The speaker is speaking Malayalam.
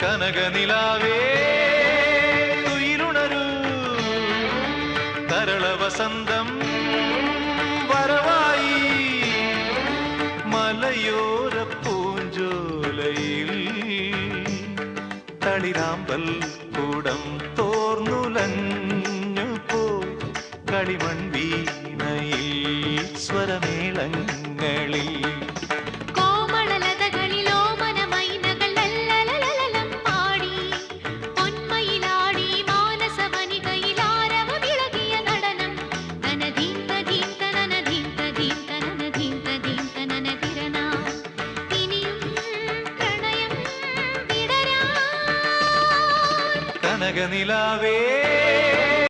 കനകനിലാവേ തുയിലുണരൂ തരള വസന്തം വരവായി മലയോര പൂഞ്ചോലയിൽ തളിരാമ്പൽ കൂടം തോർന്നുലഞ്ഞു പോയി കളിമൺ വീണയിൽ സ്വരമേളങ്ങളിൽ കനകനിലാവേ